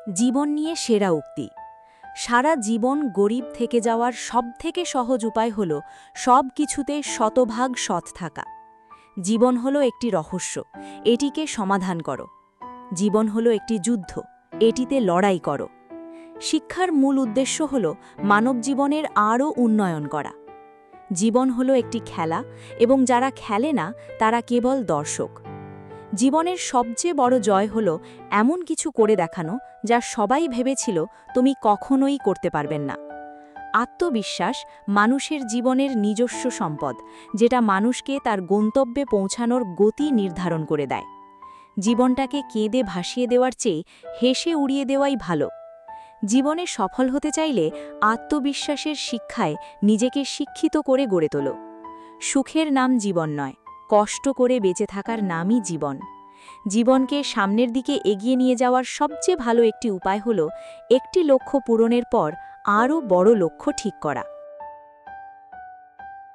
জীবন নিয়ে সেরা উক্তি। সারা জীবন গরিব থেকে যাওয়ার সবথেকে সহজ উপায় হল সব কিছুতে শতভাগ সৎ থাকা। জীবন হলো একটি রহস্য, এটিকে সমাধান করো। জীবন হলো একটি যুদ্ধ, এটিতে লড়াই করো। শিক্ষার মূল উদ্দেশ্য হল মানব জীবনের আরও উন্নয়ন করা। জীবন হলো একটি খেলা, এবং যারা খেলে না তারা কেবল দর্শক। জীবনের সবচেয়ে বড় জয় হল এমন কিছু করে দেখানো যা সবাই ভেবেছিল তুমি কখনোই করতে পারবেন না। আত্মবিশ্বাস মানুষের জীবনের নিজস্ব সম্পদ, যেটা মানুষকে তার গন্তব্যে পৌঁছানোর গতি নির্ধারণ করে দেয়। জীবনটাকে কেঁদে ভাসিয়ে দেওয়ার চেয়ে হেসে উড়িয়ে দেওয়াই ভালো। জীবনে সফল হতে চাইলে আত্মবিশ্বাসের শিক্ষায় নিজেকে শিক্ষিত করে গড়ে তোলো। সুখের নাম জীবন নয়, কষ্ট করে বেঁচে থাকার নামই জীবন। জীবনকে সামনের দিকে এগিয়ে নিয়ে যাওয়ার সবচেয়ে ভালো একটি উপায় হল একটি লক্ষ্য পূরণের পর আরও বড় লক্ষ্য ঠিক করা।